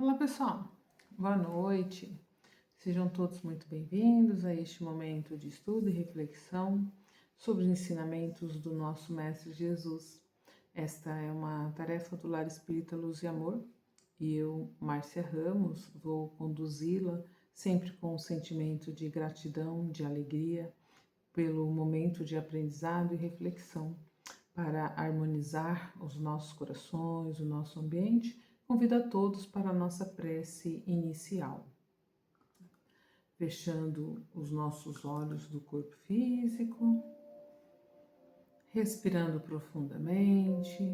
Olá pessoal, boa noite. Sejam todos muito bem-vindos a este momento de estudo e reflexão sobre os ensinamentos do nosso Mestre Jesus. Esta é uma tarefa do Lar Espírita Luz e Amor e eu, Márcia Ramos, vou conduzi-la sempre com um sentimento de gratidão, de alegria pelo momento de aprendizado e reflexão para harmonizar os nossos corações, o nosso ambiente. Convido a todos para a nossa prece inicial. Fechando os nossos olhos do corpo físico, respirando profundamente,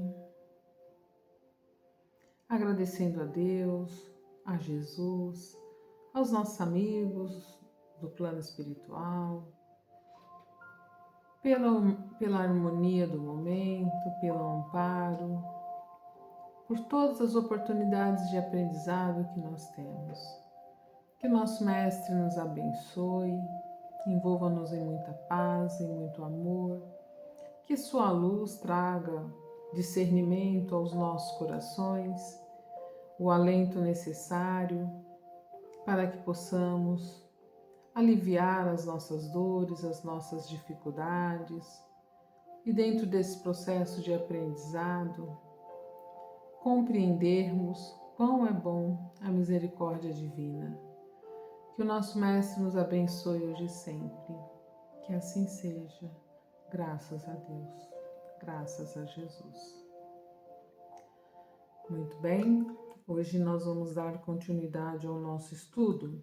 agradecendo a Deus, a Jesus, aos nossos amigos do plano espiritual, pela harmonia do momento, pelo amparo, por todas as oportunidades de aprendizado que nós temos. Que nosso Mestre nos abençoe, envolva-nos em muita paz, em muito amor, que sua luz traga discernimento aos nossos corações, o alento necessário para que possamos aliviar as nossas dores, as nossas dificuldades e dentro desse processo de aprendizado, compreendermos quão é bom a misericórdia divina. Que o nosso Mestre nos abençoe hoje e sempre. Que assim seja. Graças a Deus. Graças a Jesus. Muito bem. Hoje nós vamos dar continuidade ao nosso estudo,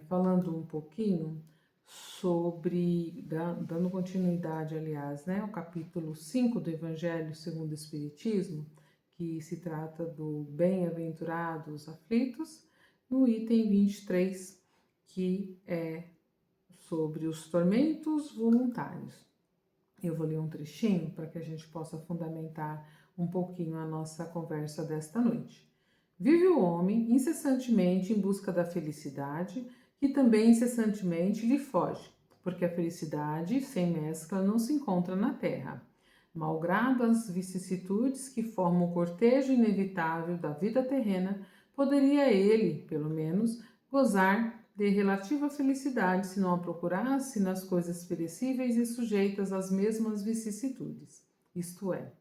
falando um pouquinho sobre, dando continuidade, aliás, ao capítulo 5 do Evangelho segundo o Espiritismo, que se trata do bem-aventurados aflitos, no item 23, que é sobre os tormentos voluntários. Eu vou ler um trechinho para que a gente possa fundamentar um pouquinho a nossa conversa desta noite. Vive o homem incessantemente em busca da felicidade, que também incessantemente lhe foge, porque a felicidade sem mescla não se encontra na terra. Malgrado as vicissitudes que formam o cortejo inevitável da vida terrena, poderia ele, pelo menos, gozar de relativa felicidade se não a procurasse nas coisas perecíveis e sujeitas às mesmas vicissitudes, isto é,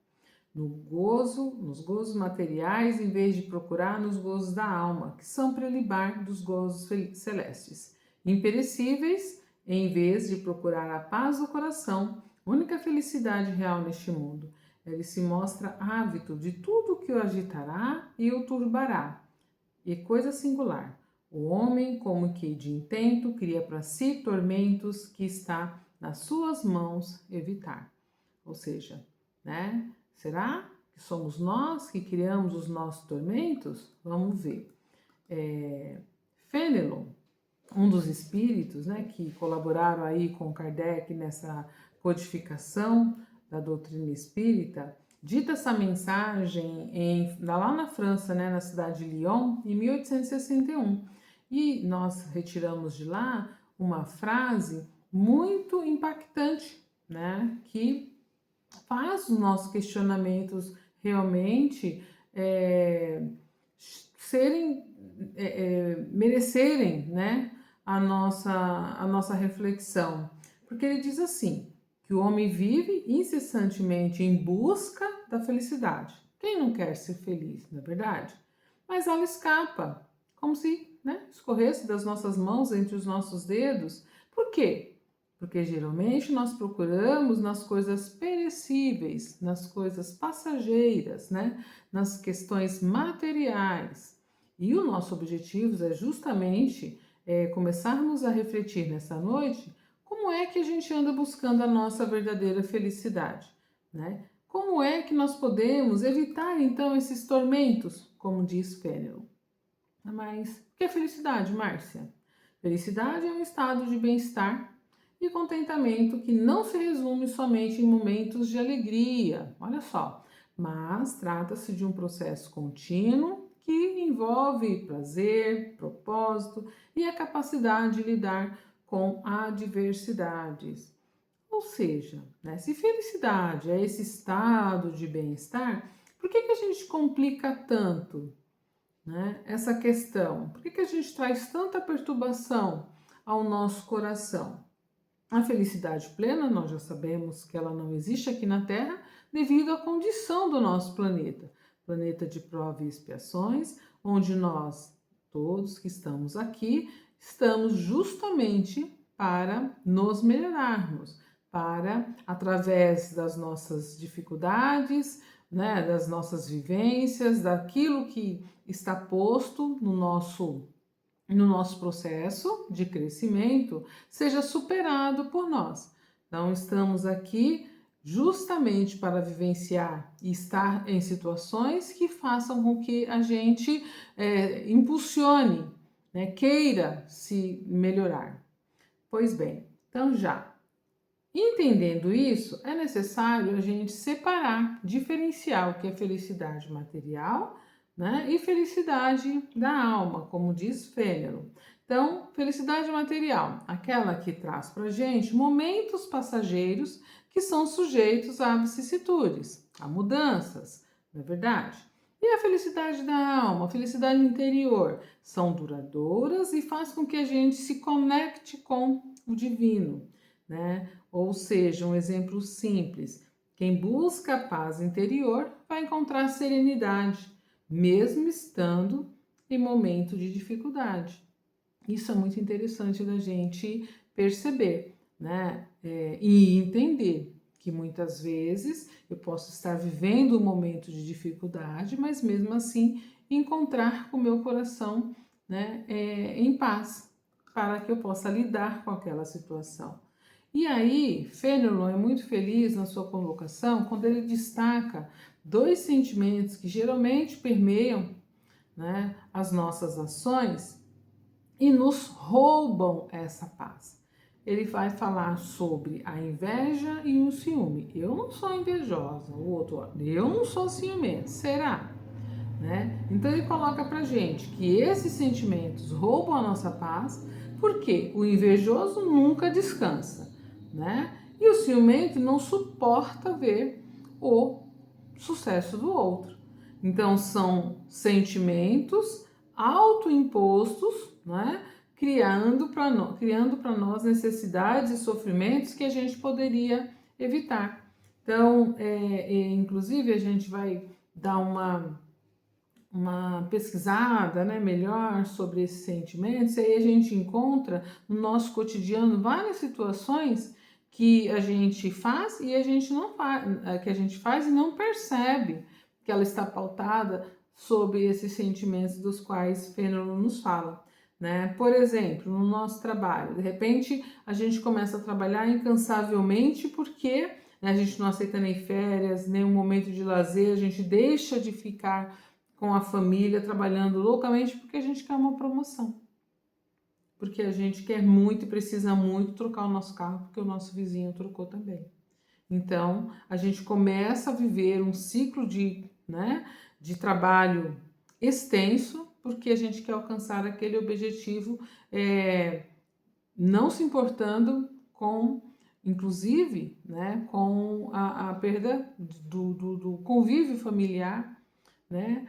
nos gozos materiais, em vez de procurar nos gozos da alma, que são prelibar dos gozos celestes, imperecíveis, em vez de procurar a paz do coração, única felicidade real neste mundo. Ele se mostra ávido de tudo que o agitará e o turbará. E coisa singular, o homem, como que de intento, cria para si tormentos que está nas suas mãos evitar. Ou seja, será que somos nós que criamos os nossos tormentos? Vamos ver. Fenelon, um dos espíritos que colaboraram aí com Kardec nessa codificação da doutrina espírita, dita essa mensagem lá na França, na cidade de Lyon, em 1861. E nós retiramos de lá uma frase muito impactante, que faz os nossos questionamentos realmente merecerem a nossa reflexão. Porque ele diz assim, que o homem vive incessantemente em busca da felicidade. Quem não quer ser feliz, não é verdade? Mas ela escapa, como se escorresse das nossas mãos entre os nossos dedos. Por quê? Porque geralmente nós procuramos nas coisas perecíveis, nas coisas passageiras, nas questões materiais. E o nosso objetivo é justamente começarmos a refletir nessa noite como é que a gente anda buscando a nossa verdadeira felicidade, Como é que nós podemos evitar então esses tormentos, como diz Fenelon. Mas o que é felicidade, Márcia? Felicidade é um estado de bem-estar e contentamento que não se resume somente em momentos de alegria, olha só, mas trata-se de um processo contínuo que envolve prazer, propósito e a capacidade de lidar com adversidades. Ou seja, se felicidade é esse estado de bem-estar, por que a gente complica tanto? né? Essa questão, por que a gente traz tanta perturbação ao nosso coração? A felicidade plena, nós já sabemos que ela não existe aqui na Terra devido à condição do nosso planeta. Planeta de prova e expiações, onde nós, todos que estamos aqui, estamos justamente para nos melhorarmos, para, através das nossas dificuldades, né, das nossas vivências, daquilo que está posto no nosso processo de crescimento, seja superado por nós. Então, estamos aqui justamente para vivenciar e estar em situações que façam com que a gente impulsione, né, queira se melhorar. Pois bem, então já entendendo isso, é necessário a gente separar, diferenciar o que é felicidade material, né, e felicidade da alma, como diz Fênelon. Então, felicidade material, aquela que traz para a gente momentos passageiros que são sujeitos a vicissitudes, a mudanças, não é verdade? E a felicidade da alma, a felicidade interior, são duradouras e faz com que a gente se conecte com o divino, né? Ou seja, um exemplo simples: quem busca a paz interior vai encontrar serenidade, mesmo estando em momento de dificuldade. Isso é muito interessante da gente perceber, né? E entender que muitas vezes eu posso estar vivendo um momento de dificuldade, mas mesmo assim encontrar com o meu coração, né, em paz, para que eu possa lidar com aquela situação. E aí, Fenelon é muito feliz na sua colocação quando ele destaca dois sentimentos que geralmente permeiam, né, as nossas ações e nos roubam essa paz. Ele vai falar sobre a inveja e o ciúme. Eu não sou invejosa, o outro, eu não sou ciumento. Será? Né? Então ele coloca pra gente que esses sentimentos roubam a nossa paz, porque o invejoso nunca descansa, né? E o ciumento não suporta ver o sucesso do outro. Então são sentimentos autoimpostos, né? Criando para nós necessidades e sofrimentos que a gente poderia evitar. Então, inclusive, a gente vai dar uma pesquisada, né, melhor sobre esses sentimentos, e aí a gente encontra no nosso cotidiano várias situações que a gente faz e a gente não faz, que a gente faz e não percebe que ela está pautada sobre esses sentimentos dos quais Fenelon nos fala. Né? Por exemplo, no nosso trabalho, de repente a gente começa a trabalhar incansavelmente porque, né, a gente não aceita nem férias, nem um momento de lazer, a gente deixa de ficar com a família, trabalhando loucamente porque a gente quer uma promoção. Porque a gente quer muito e precisa muito trocar o nosso carro porque o nosso vizinho trocou também. Então, a gente começa a viver um ciclo de trabalho extenso porque a gente quer alcançar aquele objetivo, não se importando com, inclusive, né, com a perda do convívio familiar, né,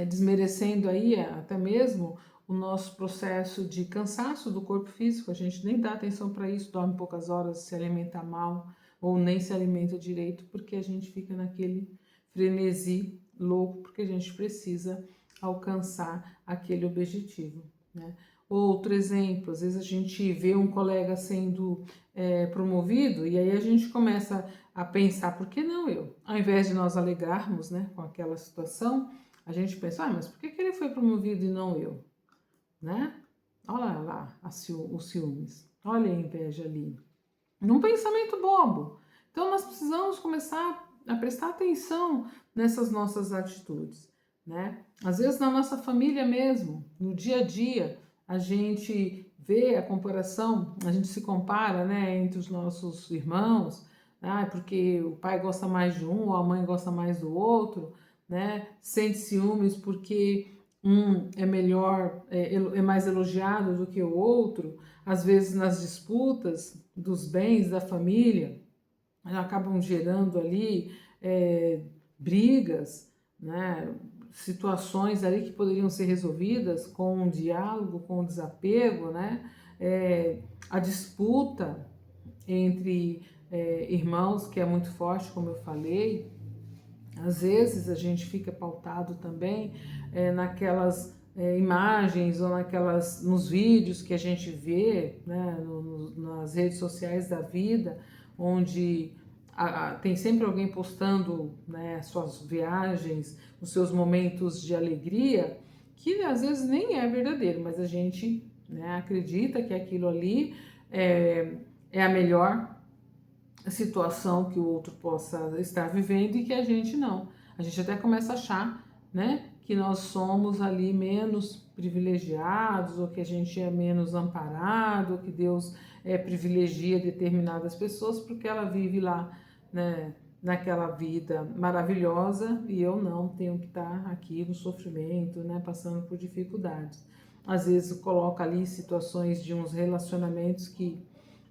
desmerecendo aí até mesmo o nosso processo de cansaço do corpo físico. A gente nem dá atenção para isso, dorme poucas horas, se alimenta mal ou nem se alimenta direito, porque a gente fica naquele frenesi louco, porque a gente precisa alcançar aquele objetivo, né? Outro exemplo, às vezes a gente vê um colega sendo promovido e aí a gente começa a pensar, por que não eu? Ao invés de nós alegarmos, né, com aquela situação, a gente pensa, mas por que ele foi promovido e não eu? Né? Olha lá os ciúmes, olha a inveja ali. Num pensamento bobo. Então nós precisamos começar a prestar atenção nessas nossas atitudes, né? Às vezes na nossa família mesmo, no dia a dia, a gente vê a comparação, a gente se compara, né, entre os nossos irmãos, porque o pai gosta mais de um, ou a mãe gosta mais do outro, né? Sente ciúmes porque um é melhor, é mais elogiado do que o outro. Às vezes nas disputas dos bens da família, acabam gerando ali brigas, né? situações ali que poderiam ser resolvidas com um diálogo, com um desapego, né? A disputa entre irmãos, que é muito forte, como eu falei. Às vezes a gente fica pautado também naquelas imagens ou nos vídeos que a gente vê, né, nas redes sociais da vida, onde tem sempre alguém postando, né, suas viagens, os seus momentos de alegria, que às vezes nem é verdadeiro, mas a gente, né, acredita que aquilo ali é a melhor situação que o outro possa estar vivendo e que a gente não. A gente até começa a achar, né, que nós somos ali menos privilegiados, ou que a gente é menos amparado, ou que Deus privilegia determinadas pessoas porque ela vive lá, né, naquela vida maravilhosa, e eu não, tenho que estar aqui no sofrimento, né, passando por dificuldades. Às vezes coloca ali situações de uns relacionamentos que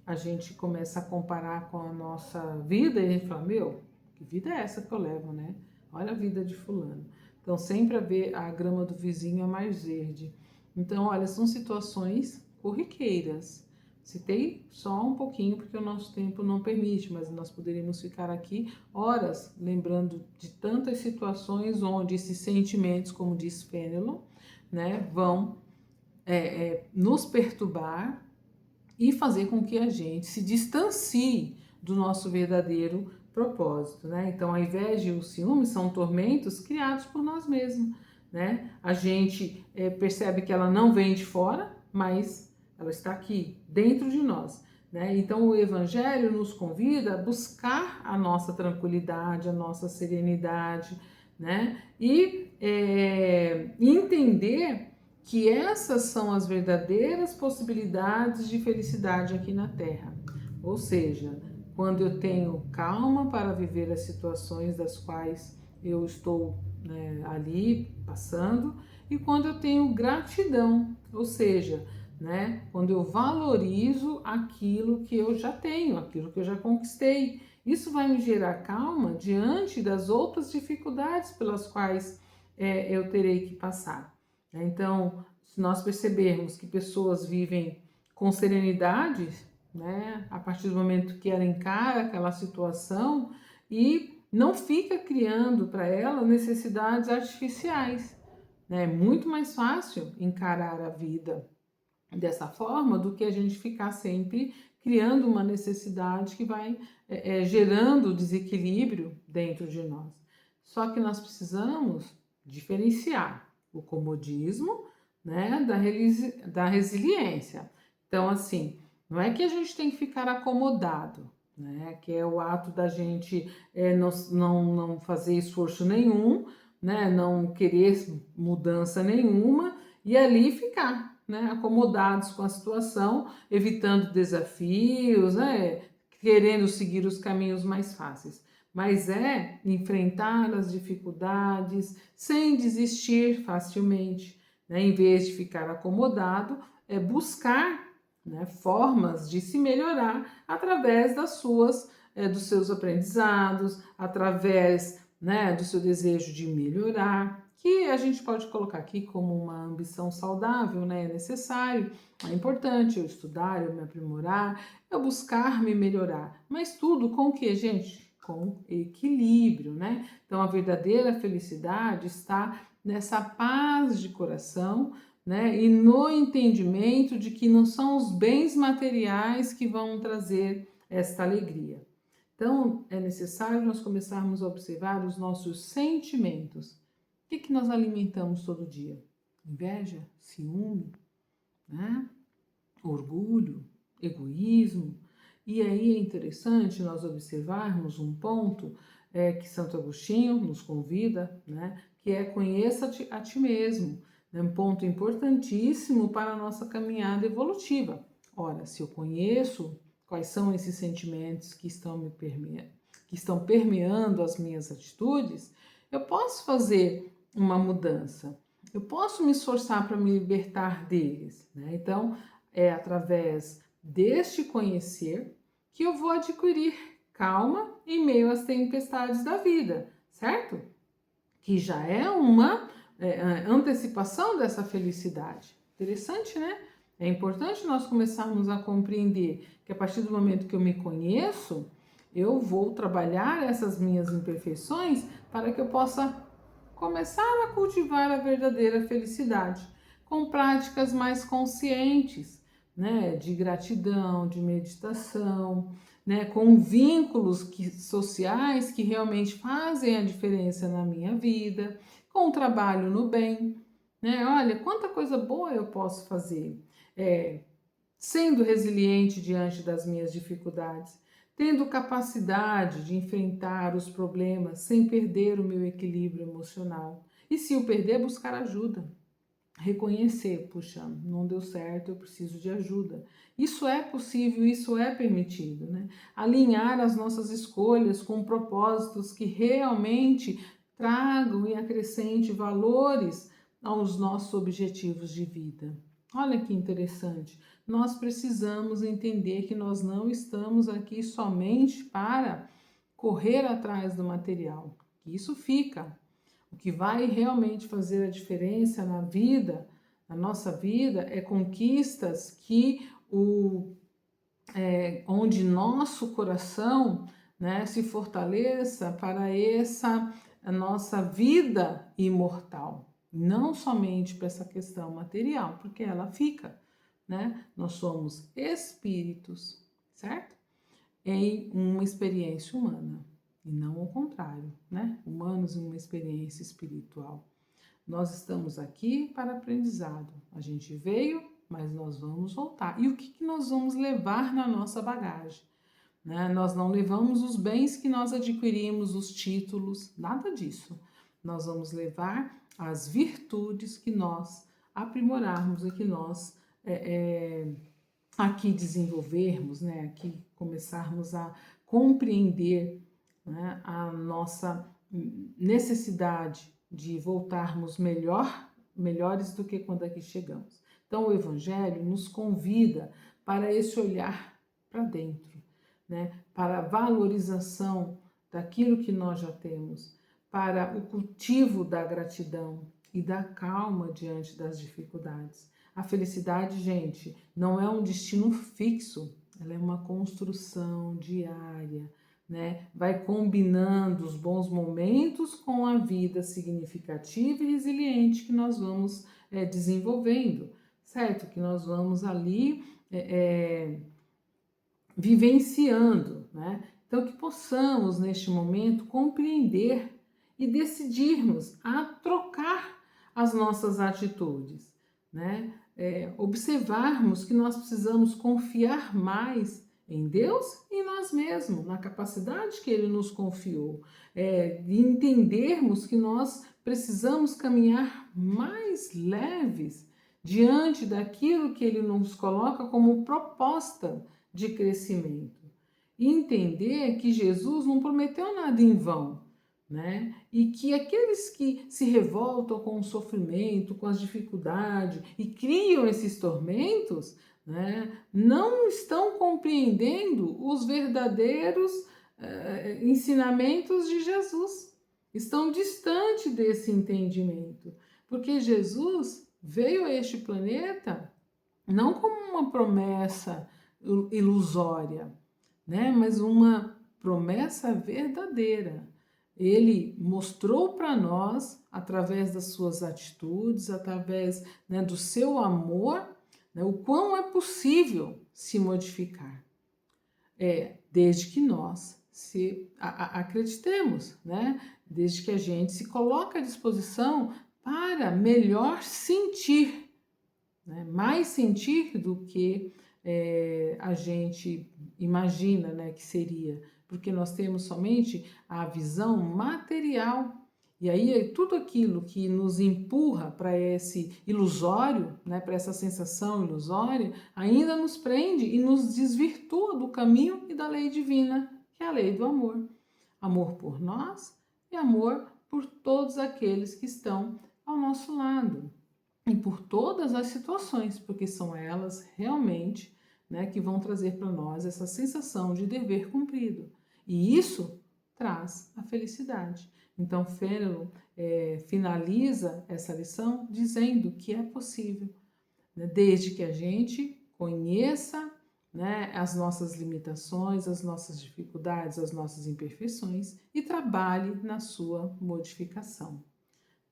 a gente começa a comparar com a nossa vida e a gente fala, meu, que vida é essa que eu levo, né? Olha a vida de fulano. Então, sempre a grama do vizinho é mais verde. Então, olha, são situações corriqueiras. Citei só um pouquinho porque o nosso tempo não permite, mas nós poderíamos ficar aqui horas lembrando de tantas situações onde esses sentimentos, como diz Fenelon, né, vão nos perturbar e fazer com que a gente se distancie do nosso verdadeiro propósito, né? Então, a inveja e o ciúme são tormentos criados por nós mesmos, né? A gente percebe que ela não vem de fora, mas ela está aqui, dentro de nós, né? Então, o Evangelho nos convida a buscar a nossa tranquilidade, a nossa serenidade, né? E entender que essas são as verdadeiras possibilidades de felicidade aqui na Terra. Ou seja, quando eu tenho calma para viver as situações das quais eu estou, né, ali passando, e quando eu tenho gratidão, ou seja, né, quando eu valorizo aquilo que eu já tenho, aquilo que eu já conquistei. Isso vai me gerar calma diante das outras dificuldades pelas quais eu terei que passar. Então, se nós percebermos que pessoas vivem com serenidade, né, a partir do momento que ela encara aquela situação e não fica criando para ela necessidades artificiais, né? É muito mais fácil encarar a vida dessa forma do que a gente ficar sempre criando uma necessidade que vai gerando desequilíbrio dentro de nós. Só que nós precisamos diferenciar o comodismo, né, da resiliência. Então, assim, não é que a gente tem que ficar acomodado, né, que é o ato da gente não fazer esforço nenhum, né, não querer mudança nenhuma e ali ficar, né, acomodados com a situação, evitando desafios, né, querendo seguir os caminhos mais fáceis. Mas é enfrentar as dificuldades sem desistir facilmente, né, em vez de ficar acomodado, é buscar, né, formas de se melhorar através dos seus aprendizados, através, né, do seu desejo de melhorar, que a gente pode colocar aqui como uma ambição saudável, né? É necessário, é importante eu estudar, eu me aprimorar, eu buscar me melhorar, mas tudo com o que, gente? Com equilíbrio, né? Então, a verdadeira felicidade está nessa paz de coração, né? E no entendimento de que não são os bens materiais que vão trazer esta alegria. Então, é necessário nós começarmos a observar os nossos sentimentos. O que nós alimentamos todo dia? Inveja, ciúme, né? Orgulho, egoísmo. E aí é interessante nós observarmos um ponto que Santo Agostinho nos convida, né? Que é conheça-te a ti mesmo. É um ponto importantíssimo para a nossa caminhada evolutiva. Ora, se eu conheço quais são esses sentimentos que estão permeando as minhas atitudes, eu posso fazer uma mudança. Eu posso me esforçar para me libertar deles, né? Então, é através deste conhecer que eu vou adquirir calma em meio às tempestades da vida, certo? que já é uma antecipação dessa felicidade. Interessante, né? É importante nós começarmos a compreender que a partir do momento que eu me conheço, eu vou trabalhar essas minhas imperfeições para que eu possa começar a cultivar a verdadeira felicidade, com práticas mais conscientes, né, de gratidão, de meditação, né, com vínculos sociais que realmente fazem a diferença na minha vida, com trabalho no bem, né? Olha, quanta coisa boa eu posso fazer, sendo resiliente diante das minhas dificuldades, tendo capacidade de enfrentar os problemas sem perder o meu equilíbrio emocional. E se o perder, buscar ajuda. Reconhecer, puxa, não deu certo, eu preciso de ajuda. Isso é possível, isso é permitido, né? Alinhar as nossas escolhas com propósitos que realmente tragam e acrescentem valores aos nossos objetivos de vida. Olha que interessante. Nós precisamos entender que nós não estamos aqui somente para correr atrás do material. Isso fica. O que vai realmente fazer a diferença na vida, na nossa vida, é conquistas que onde nosso coração, né, se fortaleça para essa a nossa vida imortal, não somente para essa questão material, porque ela fica, né? Nós somos espíritos, certo? Em uma experiência humana, e não o contrário, né? Humanos em uma experiência espiritual. Nós estamos aqui para aprendizado. A gente veio, mas nós vamos voltar. E o que nós vamos levar na nossa bagagem? Né? Nós não levamos os bens que nós adquirimos, os títulos, nada disso. Nós vamos levar as virtudes que nós aprimorarmos e que nós aqui desenvolvermos, né? Aqui começarmos a compreender, né, a nossa necessidade de voltarmos melhores do que quando aqui chegamos. Então o Evangelho nos convida para esse olhar para dentro, né, para a valorização daquilo que nós já temos, para o cultivo da gratidão e da calma diante das dificuldades. A felicidade, gente, não é um destino fixo, ela é uma construção diária, né? Vai combinando os bons momentos com a vida significativa e resiliente que nós vamos desenvolvendo, certo? Que nós vamos ali vivenciando, né? Então, que possamos, neste momento, compreender e decidirmos a trocar as nossas atitudes, né? Observarmos que nós precisamos confiar mais em Deus e em nós mesmos, na capacidade que Ele nos confiou, de entendermos que nós precisamos caminhar mais leves diante daquilo que Ele nos coloca como proposta de crescimento. E entender que Jesus não prometeu nada em vão, né? E que aqueles que se revoltam com o sofrimento, com as dificuldades e criam esses tormentos, né, não estão compreendendo os verdadeiros ensinamentos de Jesus. Estão distante desse entendimento, porque Jesus veio a este planeta não como uma promessa ilusória, né, mas uma promessa verdadeira. Ele mostrou para nós, através das suas atitudes, através, né, do seu amor, né, o quão é possível se modificar. Desde que nós acreditemos, né? Desde que a gente se coloque à disposição para melhor sentir, né? Mais sentir do que a gente imagina, né, que seria, porque nós temos somente a visão material. E aí tudo aquilo que nos empurra para esse ilusório, né, para essa sensação ilusória, ainda nos prende e nos desvirtua do caminho e da lei divina, que é a lei do amor. Amor por nós e amor por todos aqueles que estão ao nosso lado. E por todas as situações, porque são elas realmente, né, que vão trazer para nós essa sensação de dever cumprido. E isso traz a felicidade. Então, Fenelon finaliza essa lição dizendo que é possível, né, desde que a gente conheça, né, as nossas limitações, as nossas dificuldades, as nossas imperfeições e trabalhe na sua modificação.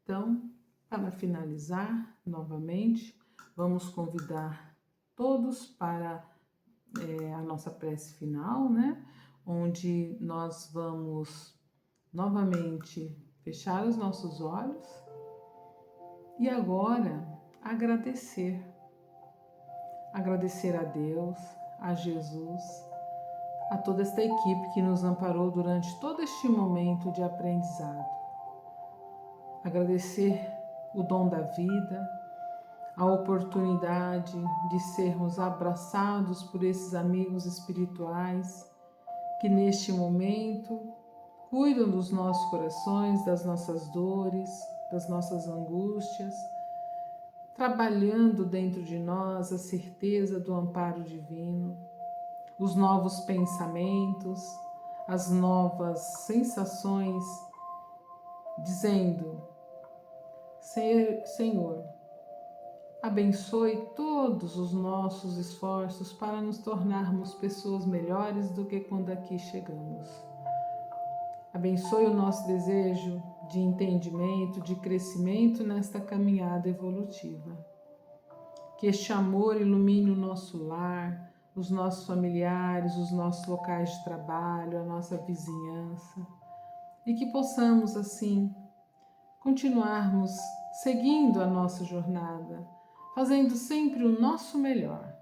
Então, para finalizar, novamente, vamos convidar todos para a nossa prece final, né? Onde nós vamos novamente fechar os nossos olhos e agora agradecer. Agradecer a Deus, a Jesus, a toda esta equipe que nos amparou durante todo este momento de aprendizado. Agradecer o dom da vida, a oportunidade de sermos abraçados por esses amigos espirituais que neste momento cuidam dos nossos corações, das nossas dores, das nossas angústias, trabalhando dentro de nós a certeza do amparo divino, os novos pensamentos, as novas sensações, dizendo: Senhor, abençoe todos os nossos esforços para nos tornarmos pessoas melhores do que quando aqui chegamos. Abençoe o nosso desejo de entendimento, de crescimento nesta caminhada evolutiva. Que este amor ilumine o nosso lar, os nossos familiares, os nossos locais de trabalho, a nossa vizinhança, e que possamos, assim, continuarmos seguindo a nossa jornada, fazendo sempre o nosso melhor.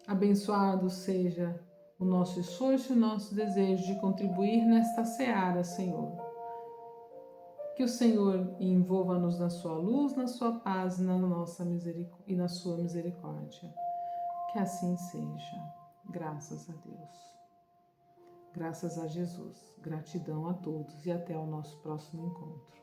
Abençoado seja o nosso esforço e o nosso desejo de contribuir nesta seara, Senhor. Que o Senhor envolva-nos na sua luz, na sua paz e na sua misericórdia. Que assim seja. Graças a Deus. Graças a Jesus. Gratidão a todos e até o nosso próximo encontro.